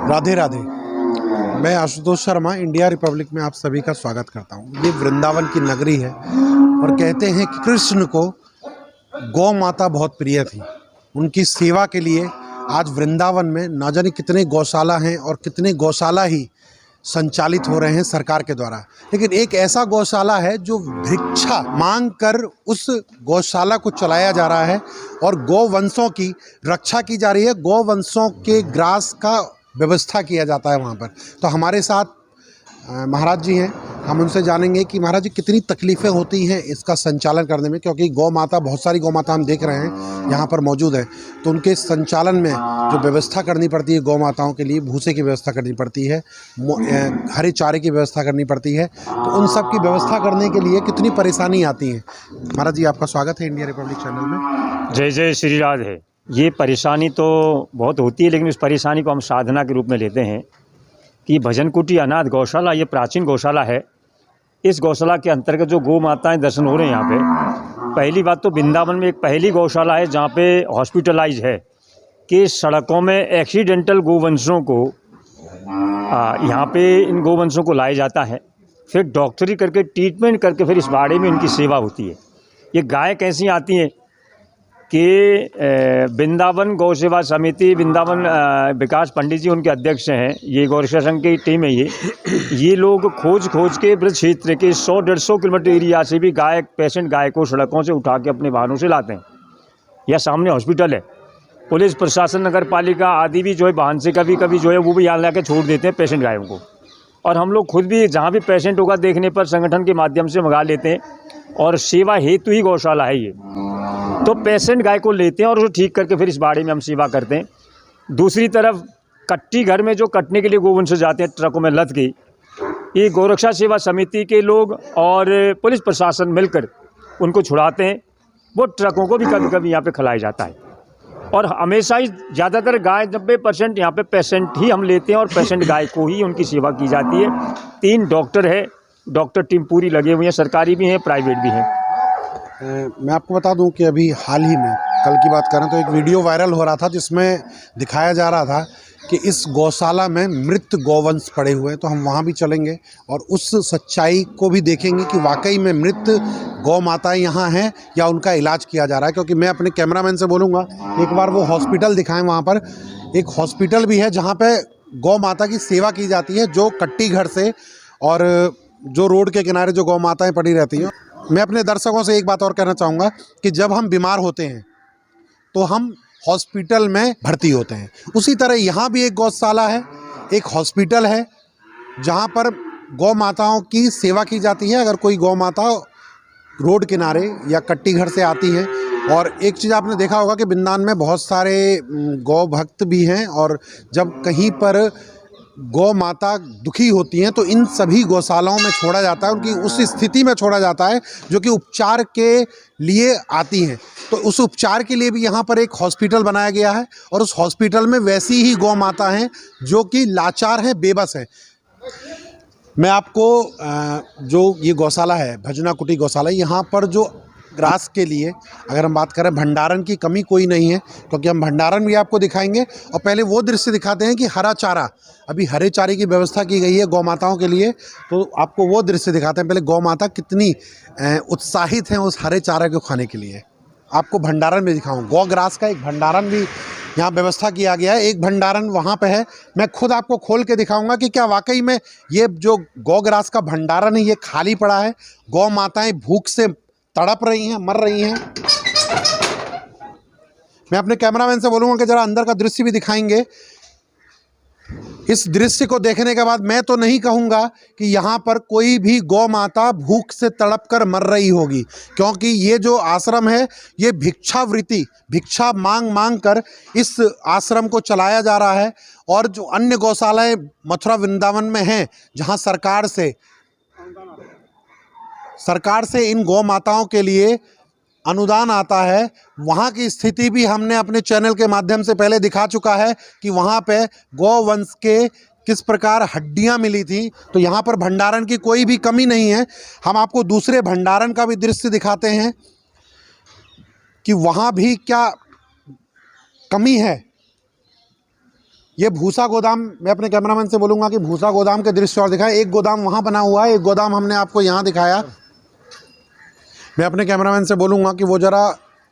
राधे राधे। मैं Ashutosh Sharma India Republic में आप सभी का स्वागत करता हूँ। ये वृंदावन की नगरी है और कहते हैं कि कृष्ण को गौ माता बहुत प्रिय थी। उनकी सेवा के लिए आज वृंदावन में न जाने कितने गौशाला हैं और कितने गौशाला ही संचालित हो रहे हैं सरकार के द्वारा। लेकिन एक ऐसा गौशाला है जो भिक्षा मांग कर उस गौशाला को चलाया जा रहा है और गौवंशों की रक्षा की जा रही है, गौवंशों के ग्रास का व्यवस्था किया जाता है वहाँ पर। तो हमारे साथ महाराज जी हैं, हम उनसे जानेंगे कि महाराज जी कितनी तकलीफ़ें होती हैं इसका संचालन करने में, क्योंकि गौ माता, बहुत सारी गौ माता हम देख रहे हैं यहाँ पर मौजूद है। तो उनके संचालन में जो व्यवस्था करनी पड़ती है गौ माताओं के लिए, भूसे की व्यवस्था करनी पड़ती है, हरे चारे की व्यवस्था करनी पड़ती है, तो उन सब की व्यवस्था करने के लिए कितनी परेशानी आती है। महाराज जी आपका स्वागत है इंडिया रिपब्लिक चैनल में। जय जय श्री राधे। ये परेशानी तो बहुत होती है, लेकिन इस परेशानी को हम साधना के रूप में लेते हैं कि भजन कुटी अनाथ गौशाला ये प्राचीन गौशाला है। इस गौशाला के अंतर्गत जो गौ माताएं दर्शन हो रहे हैं यहाँ पे, पहली बात तो वृंदावन में एक पहली गौशाला है जहाँ पे हॉस्पिटलाइज है कि सड़कों में एक्सीडेंटल गोवंशों को यहाँ पे इन गोवंशों को लाया जाता है, फिर डॉक्टरी करके ट्रीटमेंट करके फिर इस बाड़े में इनकी सेवा होती है। ये गाय कैसी आती हैं कि वृंदावन गौ सेवा समिति, वृंदावन विकास पंडित जी उनके अध्यक्ष हैं, ये गौरक्षा संघ की टीम है। ये लोग खोज के ब्रज क्षेत्र के 100-150 किलोमीटर एरिया से भी पेशेंट गाय को सड़कों से उठा के अपने वाहनों से लाते हैं। यह सामने हॉस्पिटल है, पुलिस प्रशासन नगर पालिका आदि भी जो है वाहन से कभी जो है वो भी यहाँ ला के छोड़ देते हैं पेशेंट गायों को। और हम लोग खुद भी जहाँ भी पेशेंट होगा देखने पर संगठन के माध्यम से मंगा लेते हैं, और सेवा हेतु ही गौशाला है ये। तो पेशेंट गाय को लेते हैं और उसको ठीक करके फिर इस बाड़े में हम सेवा करते हैं। दूसरी तरफ कट्टी घर में जो कटने के लिए गोवंश जाते हैं ट्रकों में लद के, ये गौरक्षा सेवा समिति के लोग और पुलिस प्रशासन मिलकर उनको छुड़ाते हैं। वो ट्रकों को भी कभी यहाँ पे खिलाया जाता है। और हमेशा ही ज़्यादातर गाय 90% यहाँ पे पेशेंट ही हम लेते हैं और पेशेंट गाय को ही उनकी सेवा की जाती है। 3 डॉक्टर है, डॉक्टर टीम पूरी लगे हुए हैं, सरकारी भी हैं, प्राइवेट भी हैं। मैं आपको बता दूं कि अभी हाल ही में, कल की बात करें तो एक वीडियो वायरल हो रहा था जिसमें दिखाया जा रहा था कि इस गौशाला में मृत गौवंश पड़े हुए हैं। तो हम वहां भी चलेंगे और उस सच्चाई को भी देखेंगे कि वाकई में मृत गौ माताएं यहाँ हैं या उनका इलाज किया जा रहा है। क्योंकि मैं अपने कैमरामैन से बोलूँगा एक बार वो हॉस्पिटल दिखाएं। वहाँ पर एक हॉस्पिटल भी है जहाँ पर गौ माता की सेवा की जाती है, जो कट्टी घर से और जो रोड के किनारे जो गौ माताएँ पड़ी रहती हैं। मैं अपने दर्शकों से एक बात और कहना चाहूँगा कि जब हम बीमार होते हैं तो हम हॉस्पिटल में भर्ती होते हैं। उसी तरह यहाँ भी एक गौशाला है, एक हॉस्पिटल है जहाँ पर गौ माताओं की सेवा की जाती है। अगर कोई गौ माता रोड किनारे या कट्टी घर से आती है, और एक चीज़ आपने देखा होगा कि वृंदावन में बहुत सारे गौ भक्त भी हैं, और जब कहीं पर गौ माता दुखी होती हैं तो इन सभी गौशालाओं में छोड़ा जाता है, उनकी उस स्थिति में छोड़ा जाता है जो कि उपचार के लिए आती हैं। तो उस उपचार के लिए भी यहाँ पर एक हॉस्पिटल बनाया गया है, और उस हॉस्पिटल में वैसी ही गौ माता हैं जो कि लाचार हैं, बेबस हैं। मैं आपको जो ये गौशाला है, भजना कुटी गौशाला, यहाँ पर जो ग्रास के लिए अगर हम बात करें, भंडारण की कमी कोई नहीं है, क्योंकि हम भंडारण भी आपको दिखाएंगे। और पहले वो दृश्य दिखाते हैं कि हरा चारा, अभी हरे चारे की व्यवस्था की गई है गौ माताओं के लिए, तो आपको वो दृश्य दिखाते हैं। पहले गौ माता कितनी उत्साहित हैं उस हरे चारे को खाने के लिए। आपको भंडारण भी दिखाऊँ, गौ ग्रास का एक भंडारण भी यहाँ व्यवस्था किया गया है। एक भंडारण वहाँ पे है, मैं खुद आपको खोल के दिखाऊंगा कि क्या वाकई में ये जो गौ ग्रास का भंडारण है ये खाली पड़ा है। गौ माताएँ भूख से तड़प रही हैं, मर रही हैं। मैं अपने कैमरामैन से बोलूँगा कि ज़रा अंदर का दृश्य भी दिखाएंगे। इस दृश्य को देखने के बाद मैं तो नहीं कहूँगा कि यहाँ पर कोई भी गौ माता भूख से तड़प कर मर रही होगी, क्योंकि ये जो आश्रम है ये भिक्षावृत्ति, भिक्षा मांग कर इस आश्रम को चलाया जा रहा है। और जो अन्य गौशालाएँ मथुरा वृंदावन में हैं, जहाँ सरकार से इन गौ माताओं के लिए अनुदान आता है, वहाँ की स्थिति भी हमने अपने चैनल के माध्यम से पहले दिखा चुका है कि वहाँ पे गौवंश के किस प्रकार हड्डियाँ मिली थी। तो यहाँ पर भंडारण की कोई भी कमी नहीं है। हम आपको दूसरे भंडारण का भी दृश्य दिखाते हैं कि वहाँ भी क्या कमी है। ये भूसा गोदाम, मैं अपने कैमरामैन से बोलूँगा कि भूसा गोदाम के दृश्य और दिखाएं। एक गोदाम वहाँ बना हुआ है, एक गोदाम हमने आपको यहाँ दिखाया। मैं अपने कैमरामैन से बोलूँगा कि वो ज़रा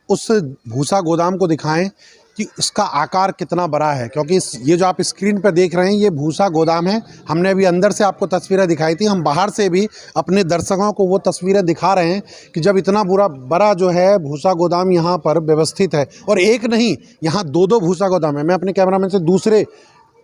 उस भूसा गोदाम को दिखाएं कि इसका आकार कितना बड़ा है, क्योंकि ये जो आप स्क्रीन पर देख रहे हैं ये भूसा गोदाम है। हमने अभी अंदर से आपको तस्वीरें दिखाई थी, हम बाहर से भी अपने दर्शकों को वो तस्वीरें दिखा रहे हैं कि जब इतना बड़ा जो है भूसा गोदाम यहाँ पर व्यवस्थित है, और एक नहीं, यहाँ दो भूसा गोदाम है। मैं अपने कैमरामैन से दूसरे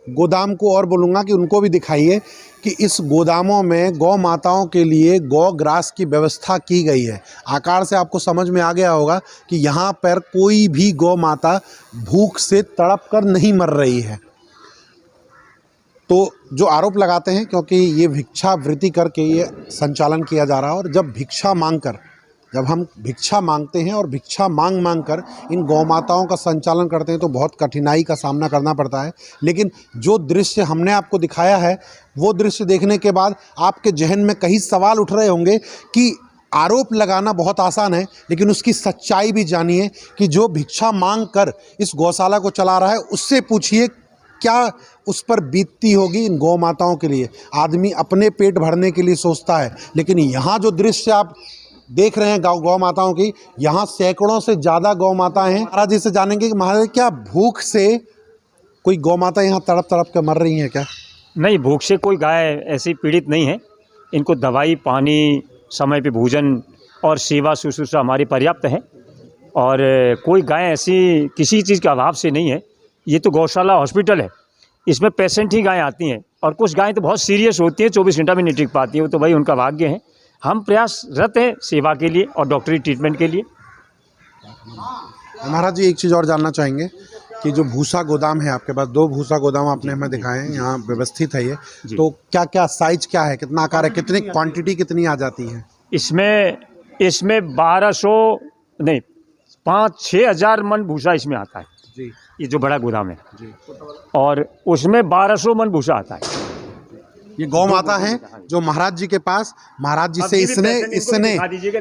गोदाम को और बोलूँगा कि उनको भी दिखाइए कि इस गोदामों में गौ माताओं के लिए गौ ग्रास की व्यवस्था की गई है। आकार से आपको समझ में आ गया होगा कि यहाँ पर कोई भी गौ माता भूख से तड़प कर नहीं मर रही है। तो जो आरोप लगाते हैं, क्योंकि ये भिक्षावृत्ति करके ये संचालन किया जा रहा है, और जब हम भिक्षा मांगते हैं और भिक्षा मांग कर इन गौ माताओं का संचालन करते हैं तो बहुत कठिनाई का सामना करना पड़ता है। लेकिन जो दृश्य हमने आपको दिखाया है, वो दृश्य देखने के बाद आपके जहन में कई सवाल उठ रहे होंगे कि आरोप लगाना बहुत आसान है, लेकिन उसकी सच्चाई भी जानिए कि जो भिक्षा मांग कर इस गौशाला को चला रहा है, उससे पूछिए क्या उस पर बीतती होगी इन गौ माताओं के लिए। आदमी अपने पेट भरने के लिए सोचता है, लेकिन यहाँ जो दृश्य आप देख रहे हैं गौ माताओं की, यहाँ सैकड़ों से ज़्यादा गौ माताएँ हैं। महाराज जी से जानेंगे कि महाराज क्या भूख से कोई गौ माता यहाँ तड़प के मर रही हैं क्या? नहीं, भूख से कोई गाय ऐसी पीड़ित नहीं है। इनको दवाई, पानी, समय पे भोजन और सेवा शुश्रूषा हमारी पर्याप्त है, और कोई गाय ऐसी किसी चीज़ के अभाव से नहीं है। ये तो गौशाला हॉस्पिटल है, इसमें पेशेंट ही गाय आती हैं, और कुछ गायें तो बहुत सीरियस होती हैं, 24 घंटा में नहीं टिक पाती है, वो तो भाई उनका भाग्य है। हम प्रयासरत हैं सेवा के लिए और डॉक्टरी ट्रीटमेंट के लिए। महाराज जी, एक चीज़ और जानना चाहेंगे कि जो भूसा गोदाम है आपके पास, 2 भूसा गोदाम आपने हमें दिखाए हैं, यहाँ व्यवस्थित है ये, तो क्या क्या साइज क्या है, कितना आकार है, कितनी क्वांटिटी कितनी आ जाती है? इसमें 1200 नहीं 5-6 हज़ार मन भूसा इसमें आता है जी। ये जो बड़ा गोदाम है जी। और उसमें 1200 मन भूसा आता है। ये गौ माता है जो महाराज जी के पास, महाराज जी से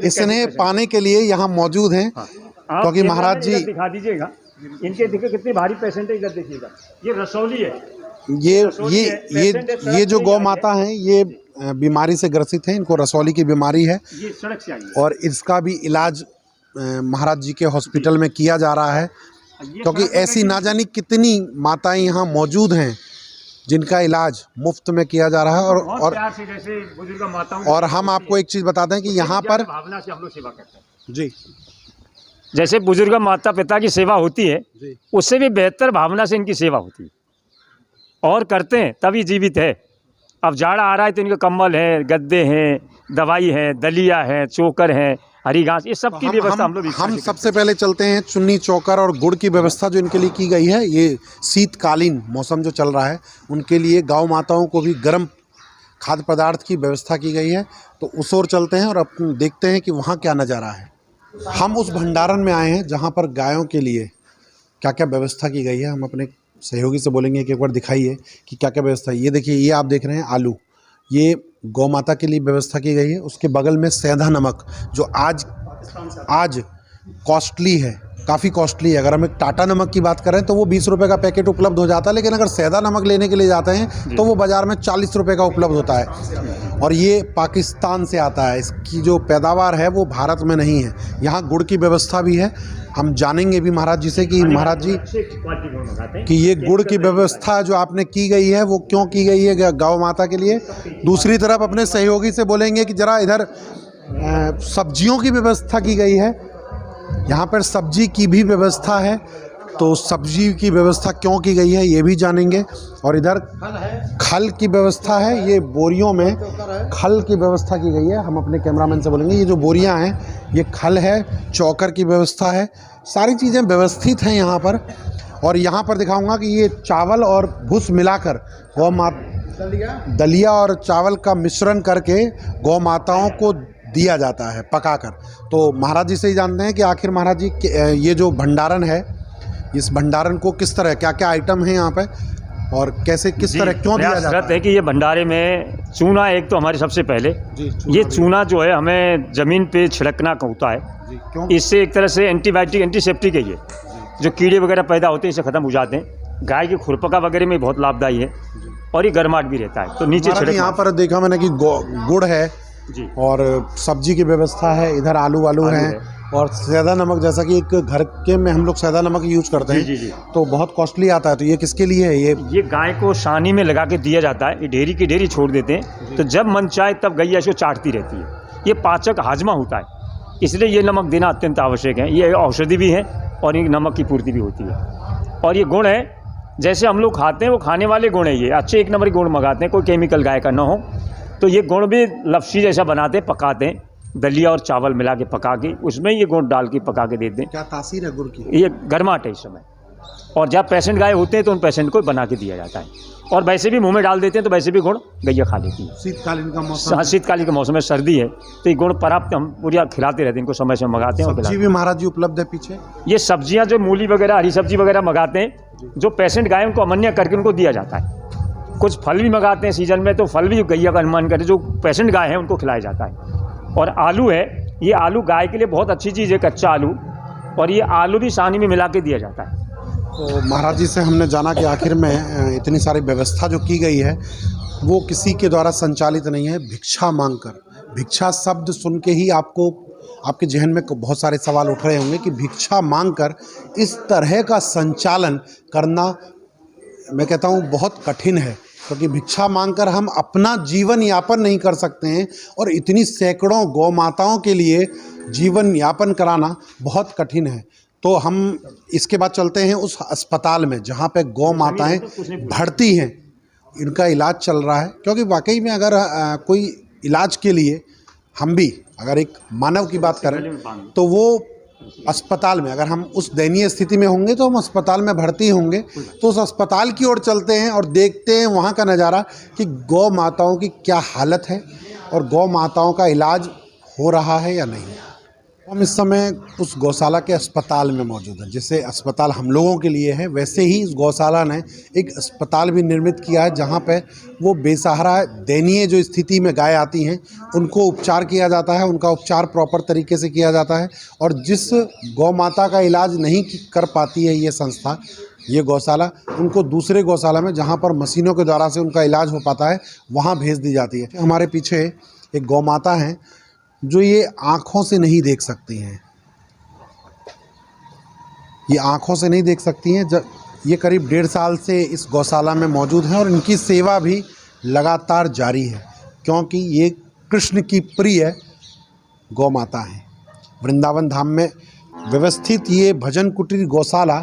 इसने पाने के लिए यहाँ मौजूद हैं। क्योंकि महाराज जी दिखा दीजिएगा, इनके देखिए कितनी भारी पेशेंट है, इधर देखिएगा, ये रसौली है। ये जो गौ माता हैं ये बीमारी से ग्रसित हैं, इनको रसौली की बीमारी है, ये सड़क से आई है, और इसका भी इलाज महाराज जी के हॉस्पिटल में किया जा रहा है। क्योंकि ऐसी ना जानी कितनी माताएं यहाँ मौजूद हैं जिनका इलाज मुफ्त में किया जा रहा है। और हम आपको एक चीज़ बताते हैं कि यहाँ पर भावना से हम लोग सेवा करते हैं जी, जैसे बुजुर्ग माता पिता की सेवा होती है, उससे भी बेहतर भावना से इनकी सेवा होती है, और करते हैं तभी जीवित है। अब जाड़ा आ रहा है तो इनके कंबल है, गद्दे हैं, दवाई है, दलिया है, चोकर है, हरी घास, ये सब की व्यवस्था हम सबसे पहले चलते हैं चुन्नी, चोकर और गुड़ की व्यवस्था जो इनके लिए की गई है। ये शीतकालीन मौसम जो चल रहा है उनके लिए गौ माताओं को भी गर्म खाद्य पदार्थ की व्यवस्था की गई है। तो उस ओर चलते हैं और अब देखते हैं कि वहाँ क्या नज़ारा है। हम उस भंडारण में आए हैं जहाँ पर गायों के लिए क्या क्या व्यवस्था की गई है। हम अपने सहयोगी से बोलेंगे कि एक बार दिखाइए कि क्या क्या व्यवस्था है। ये देखिए, ये आप देख रहे हैं आलू, ये गौ माता के लिए व्यवस्था की गई है। उसके बगल में सेंधा नमक जो आज कॉस्टली है, काफ़ी कॉस्टली है। अगर हम एक टाटा नमक की बात करें तो वो 20 रुपये का पैकेट उपलब्ध हो जाता है, लेकिन अगर सेंधा नमक लेने के लिए जाते हैं तो वो बाज़ार में 40 रुपये का उपलब्ध होता है, और ये पाकिस्तान से आता है। इसकी जो पैदावार है वो भारत में नहीं है। यहाँ गुड़ की व्यवस्था भी है। हम जानेंगे भी महाराज जी से कि महाराज जी कि ये गुड़ की व्यवस्था जो आपने की गई है वो क्यों की गई है गौ माता के लिए। दूसरी तरफ अपने सहयोगी से बोलेंगे कि ज़रा इधर सब्जियों की व्यवस्था की गई है, यहाँ पर सब्जी की भी व्यवस्था है, तो सब्जी की व्यवस्था क्यों की गई है ये भी जानेंगे। और इधर खल की व्यवस्था है, ये बोरियों में खल की व्यवस्था की गई है। हम अपने कैमरामैन से बोलेंगे ये जो बोरियां हैं ये खल है, चौकर की व्यवस्था है, सारी चीज़ें व्यवस्थित हैं यहाँ पर। और यहाँ पर दिखाऊंगा कि ये चावल और भूस मिलाकर गौ माता दलिया और चावल का मिश्रण करके गौ माताओं को दिया जाता है पकाकर। तो महाराज जी से ही जानते हैं कि आखिर महाराज जी ये जो भंडारण है, इस भंडारण को किस तरह, क्या क्या आइटम है यहाँ पे और कैसे किस तरह क्यों दिया जाता है? कि ये भंडारे में चूना एक तो हमारे सबसे पहले ये चूना जो है हमें ज़मीन पे छिड़कना होता है। इससे एक तरह से एंटीबायोटिक एंटीसेप्टिक है, ये जो कीड़े वगैरह पैदा होते हैं इससे ख़त्म हो जाते हैं। गाय की खुरपका वगैरह में बहुत लाभदायी है और ये गर्माहट भी रहता है। तो नीचे महाराज जी, यहाँ पर देखा मैंने कि गुड़ है जी और सब्जी की व्यवस्था है, इधर आलू वालू है और सैदा नमक, जैसा कि एक घर के में हम लोग सैदा नमक यूज करते हैं। जी जी जी। तो बहुत कॉस्टली आता है, तो ये किसके लिए है? ये गाय को सानी में लगा के दिया जाता है। ये ढेरी की ढेरी छोड़ देते हैं, तो जब मन चाहे तब गैया इसको चाटती रहती है। ये पाचक हाजमा होता है, इसलिए ये नमक देना अत्यंत आवश्यक है। ये औषधि भी है और ये नमक की पूर्ति भी होती है। और ये गुण है जैसे हम लोग खाते हैं वो खाने वाले गुण है। ये अच्छे 1 नंबर गुण मंगाते हैं, कोई केमिकल गाय का ना हो। तो ये गुण भी लपसी जैसा बनाते हैं, पकाते हैं, दलिया और चावल मिला के पका के उसमें ये गुड़ डाल के पका के देते हैं। क्या तासीर है गुड़ की? ये गर्माहट है इस समय। और जब पेशेंट गाय होते हैं तो उन पेशेंट को बना के दिया जाता है, और वैसे भी मुंह में डाल देते हैं तो वैसे भी गुड़ गैया खा लेती है। शीतकालीन का मौसम, हाँ, शीतकालीन के मौसम में सर्दी है तो ये गुड़ पर्याप्त हम पूरा खिलाते रहते हैं, इनको समय से मंगाते हैं और सब्जी खिलाते भी महाराज जी उपलब्ध है पीछे? हैं। ये सब्जियां जो मूली वगैरह हरी सब्जी वगैरह मंगाते हैं, जो पेशेंट गाय उनको अमन्य करके उनको दिया जाता है। कुछ फल भी मंगाते हैं सीजन में, तो फल भी गैया का अनुमान करके जो पेशेंट गाय है उनको खिलाया जाता है। और आलू है, ये आलू गाय के लिए बहुत अच्छी चीज़ है, कच्चा आलू, और ये आलू भी सानी में मिला के दिया जाता है। तो महाराज जी से हमने जाना कि आखिर में इतनी सारी व्यवस्था जो की गई है वो किसी के द्वारा संचालित नहीं है। भिक्षा मांगकर, भिक्षा शब्द सुन के ही आपके जहन में बहुत सारे सवाल उठ रहे होंगे कि भिक्षा मांगकर इस तरह का संचालन करना, मैं कहता हूँ, बहुत कठिन है। क्योंकि भिक्षा मांगकर हम अपना जीवन यापन नहीं कर सकते हैं, और इतनी सैकड़ों गौ माताओं के लिए जीवन यापन कराना बहुत कठिन है। तो हम इसके बाद चलते हैं उस अस्पताल में जहाँ पे गौ माताएं भर्ती हैं, इनका इलाज चल रहा है। क्योंकि वाकई में अगर कोई इलाज के लिए हम भी अगर एक मानव की बात करें तो वो अस्पताल में, अगर हम उस दयनीय स्थिति में होंगे तो हम अस्पताल में भर्ती होंगे। तो उस अस्पताल की ओर चलते हैं और देखते हैं वहाँ का नज़ारा कि गौ माताओं की क्या हालत है और गौ माताओं का इलाज हो रहा है या नहीं। हम इस समय उस गौशाला के अस्पताल में मौजूद हैं। जैसे अस्पताल हम लोगों के लिए है, वैसे ही इस गौशाला ने एक अस्पताल भी निर्मित किया है जहाँ पे वो बेसहारा दयनीय जो स्थिति में गाय आती हैं उनको उपचार किया जाता है, उनका उपचार प्रॉपर तरीके से किया जाता है। और जिस गौ माता का इलाज नहीं कर पाती है ये संस्था, ये गौशाला, उनको दूसरे गौशाला में जहाँ पर मशीनों के द्वारा से उनका इलाज हो पाता है वहाँ भेज दी जाती है। हमारे पीछे एक गौ माता हैं जो ये आँखों से नहीं देख सकती हैं, ये आँखों से नहीं देख सकती हैं। जब ये करीब 1.5 साल से इस गौशाला में मौजूद हैं और इनकी सेवा भी लगातार जारी है, क्योंकि ये कृष्ण की प्रिय गौ माता हैं। वृंदावन धाम में व्यवस्थित ये भजन कुटीर गौशाला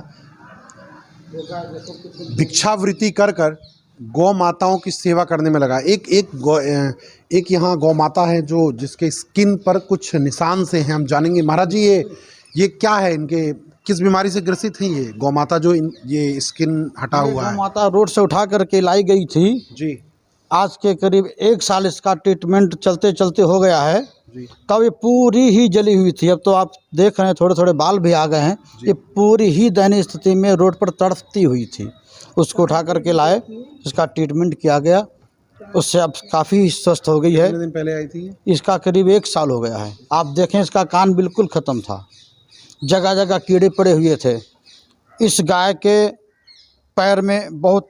भिक्षावृत्ति कर कर गौ माताओं की सेवा करने में लगा। एक यहाँ गौ माता है जो जिसके स्किन पर कुछ निशान से हैं, हम जानेंगे। महाराज जी, ये क्या है, इनके किस बीमारी से ग्रसित हैं ये गौ माता जो ये स्किन हटा हुआ है? गौ माता रोड से उठा करके लाई गई थी जी। आज के करीब 1 साल इसका ट्रीटमेंट चलते चलते हो गया है जी। तब ये पूरी ही जली हुई थी। अब तो आप देख रहे हैं थोड़े थोड़े बाल भी आ गए हैं। ये पूरी ही दयनीय स्थिति में रोड पर तड़पती हुई थी। उसको उठा करके लाए, इसका ट्रीटमेंट किया गया, उससे अब काफ़ी स्वस्थ हो गई है। कितने दिन पहले आई थी? इसका करीब 1 साल हो गया है। आप देखें इसका कान बिल्कुल ख़त्म था, जगह जगह कीड़े पड़े हुए थे। इस गाय के पैर में बहुत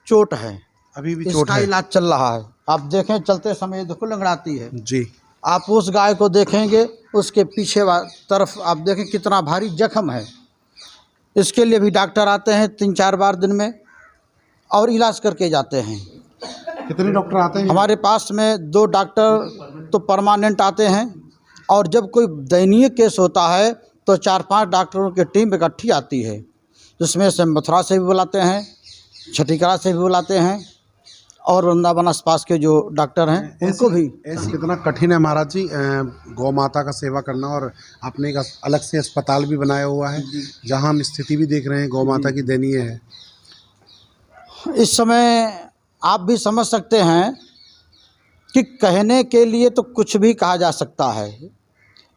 चोट है, अभी भी चोट इसका है? इलाज चल रहा है। आप देखें चलते समय देखो लंगड़ाती है जी। आप उस गाय को देखेंगे, उसके पीछे तरफ आप देखें कितना भारी जख्म है। इसके लिए भी डॉक्टर आते हैं 3-4 बार दिन में और इलाज करके जाते हैं। कितने डॉक्टर आते हैं? हमारे पास में 2 डॉक्टर तो परमानेंट आते हैं, और जब कोई दयनीय केस होता है तो 4-5 डॉक्टरों की टीम इकट्ठी आती है, जिसमें से मथुरा से भी बुलाते हैं, छठीकरा से भी बुलाते हैं, और वृंदावन आसपास के जो डॉक्टर हैं उनको भी। ऐसी कितना कठिन है महाराज जी गौ माता का सेवा करना, और आपने एक अलग से अस्पताल भी बनाया हुआ है जहां हम स्थिति भी देख रहे हैं गौ माता की दयनीय है। इस समय आप भी समझ सकते हैं कि कहने के लिए तो कुछ भी कहा जा सकता है,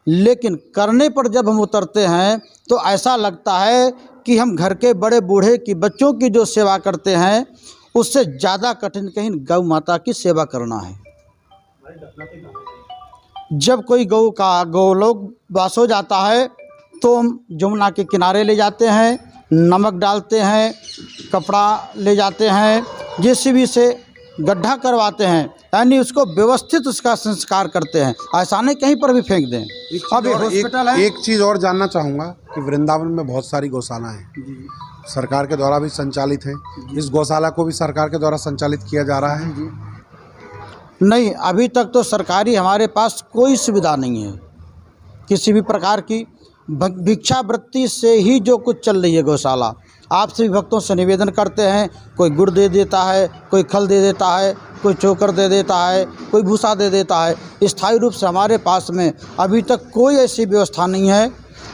लेकिन करने पर जब हम उतरते हैं तो ऐसा लगता है कि हम घर के बड़े बूढ़े की, बच्चों की जो सेवा करते हैं उससे ज़्यादा कठिन कहीं गौ माता की सेवा करना है। जब कोई गौलोक वास हो जाता है तो हम जमुना के किनारे ले जाते हैं, नमक डालते हैं, कपड़ा ले जाते हैं, जेसीबी से गड्ढा करवाते हैं, यानी उसको व्यवस्थित उसका संस्कार करते हैं, ऐसा नहीं कहीं पर भी फेंक दें। अभी हॉस्पिटल है। एक चीज़ और जानना चाहूँगा कि वृंदावन में बहुत सारी गौशाला हैं, सरकार के द्वारा भी संचालित है, इस गौशाला को भी सरकार के द्वारा संचालित किया जा रहा है? नहीं, अभी तक तो सरकारी हमारे पास कोई सुविधा नहीं है किसी भी प्रकार की। भिक्षावृत्ति से ही जो कुछ चल रही है गौशाला। आप सभी भक्तों से निवेदन करते हैं, कोई गुड़ दे देता है, कोई खल दे देता है, कोई चोकर दे देता है, कोई भूसा दे देता है। स्थायी रूप से हमारे पास में अभी तक कोई ऐसी व्यवस्था नहीं है।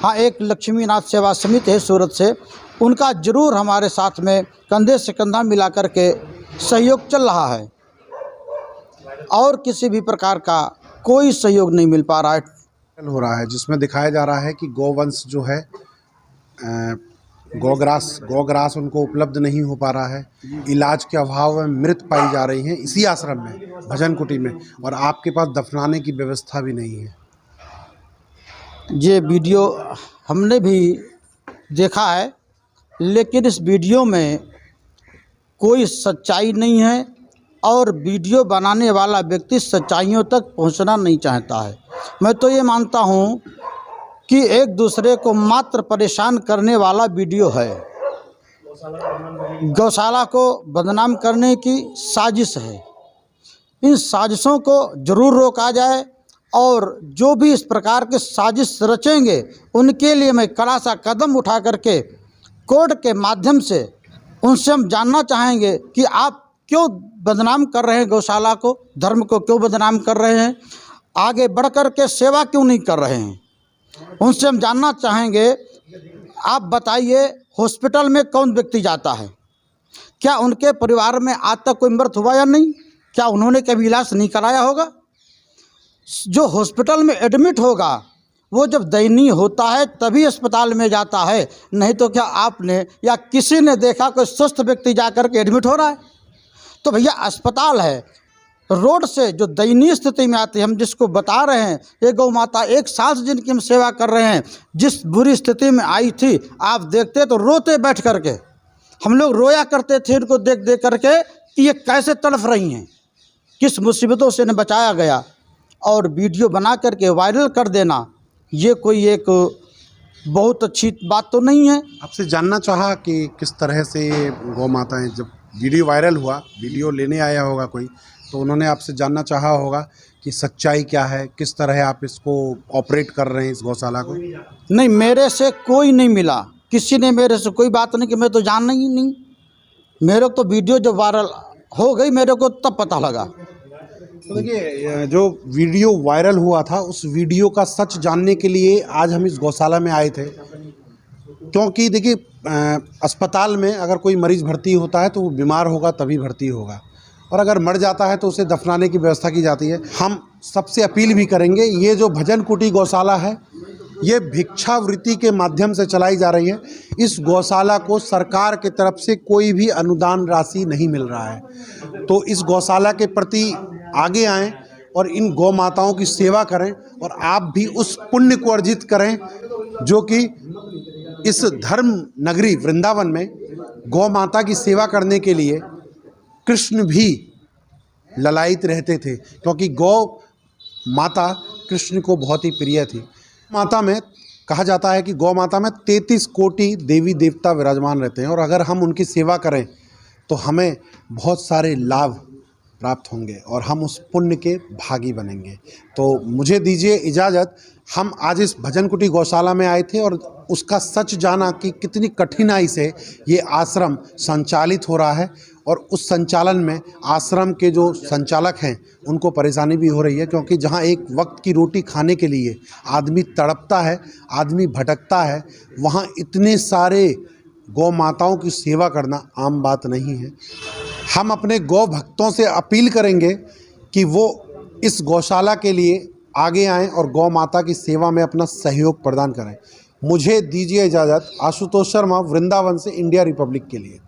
हाँ, एक लक्ष्मीनाथ सेवा समिति है सूरत से, उनका जरूर हमारे साथ में कंधे से कंधा मिला कर के सहयोग चल रहा है, और किसी भी प्रकार का कोई सहयोग नहीं मिल पा रहा है। हो रहा है जिसमें दिखाया जा रहा है कि गौवंश जो है, गौग्रास उनको उपलब्ध नहीं हो पा रहा है, इलाज के अभाव में मृत पाई जा रही हैं इसी आश्रम में, भजन कुटी में, और आपके पास दफनाने की व्यवस्था भी नहीं है। ये वीडियो हमने भी देखा है, लेकिन इस वीडियो में कोई सच्चाई नहीं है, और वीडियो बनाने वाला व्यक्ति सच्चाइयों तक पहुंचना नहीं चाहता है। मैं तो ये मानता हूं कि एक दूसरे को मात्र परेशान करने वाला वीडियो है। गौशाला को बदनाम करने की साजिश है। इन साजिशों को जरूर रोका जाए, और जो भी इस प्रकार के साजिश रचेंगे उनके लिए मैं कड़ा सा कदम उठा करके कोर्ट के माध्यम से उनसे हम जानना चाहेंगे कि आप क्यों बदनाम कर रहे हैं गौशाला को, धर्म को क्यों बदनाम कर रहे हैं, आगे बढ़ कर के सेवा क्यों नहीं कर रहे हैं। उनसे हम जानना चाहेंगे, आप बताइए हॉस्पिटल में कौन व्यक्ति जाता है, क्या उनके परिवार में आज तक कोई मृत हुआ या नहीं, क्या उन्होंने कभी इलाज नहीं कराया होगा। जो हॉस्पिटल में एडमिट होगा वो जब दयनीय होता है तभी अस्पताल में जाता है, नहीं तो क्या आपने या किसी ने देखा कोई स्वस्थ व्यक्ति जाकर के एडमिट हो रहा है। तो भैया अस्पताल है, रोड से जो दयनीय स्थिति में आती है, हम जिसको बता रहे हैं, ये गौ माता 1 साल से जिनकी हम सेवा कर रहे हैं, जिस बुरी स्थिति में आई थी, आप देखते तो रोते बैठ करके, हम लोग रोया करते थे इनको देख देख करके कि ये कैसे तड़फ रही हैं, किस मुसीबतों से इन्हें बचाया गया। और वीडियो बना करके वायरल कर देना, ये कोई एक बहुत अच्छी बात तो नहीं है। आपसे जानना चाहा कि किस तरह से गौ माताएँ, जब वीडियो वायरल हुआ, वीडियो लेने आया होगा कोई, तो उन्होंने आपसे जानना चाहा होगा कि सच्चाई क्या है, किस तरह आप इसको ऑपरेट कर रहे हैं इस गौशाला को। नहीं, मेरे से कोई नहीं मिला, किसी ने मेरे से कोई बात नहीं कि मैं तो जानना ही नहीं। मेरे को तो वीडियो जब वायरल हो गई मेरे को तब पता लगा। तो देखिए, जो वीडियो वायरल हुआ था उस वीडियो का सच जानने के लिए आज हम इस गौशाला में आए थे, क्योंकि देखिए अस्पताल में अगर कोई मरीज़ भर्ती होता है तो वो बीमार होगा तभी भर्ती होगा, और अगर मर जाता है तो उसे दफनाने की व्यवस्था की जाती है। हम सबसे अपील भी करेंगे, ये जो भजन कुटी गौशाला है ये भिक्षावृत्ति के माध्यम से चलाई जा रही है। इस गौशाला को सरकार की तरफ से कोई भी अनुदान राशि नहीं मिल रहा है, तो इस गौशाला के प्रति आगे आएं और इन गौ माताओं की सेवा करें, और आप भी उस पुण्य को अर्जित करें जो कि इस धर्म नगरी वृंदावन में गौ माता की सेवा करने के लिए कृष्ण भी ललायित रहते थे, क्योंकि गौ माता कृष्ण को बहुत ही प्रिय थी। माता में कहा जाता है कि गौ माता में 33 कोटि देवी देवता विराजमान रहते हैं, और अगर हम उनकी सेवा करें तो हमें बहुत सारे लाभ प्राप्त होंगे और हम उस पुण्य के भागी बनेंगे। तो मुझे दीजिए इजाज़त, हम आज इस भजन कुटी गौशाला में आए थे और उसका सच जाना कि कितनी कठिनाई से ये आश्रम संचालित हो रहा है, और उस संचालन में आश्रम के जो संचालक हैं उनको परेशानी भी हो रही है, क्योंकि जहाँ एक वक्त की रोटी खाने के लिए आदमी तड़पता है, आदमी भटकता है, वहाँ इतने सारे गौ माताओं की सेवा करना आम बात नहीं है। हम अपने गौ भक्तों से अपील करेंगे कि वो इस गौशाला के लिए आगे आएं और गौ माता की सेवा में अपना सहयोग प्रदान करें। मुझे दीजिए इजाज़त। आशुतोष शर्मा, वृंदावन से, इंडिया रिपब्लिक के लिए।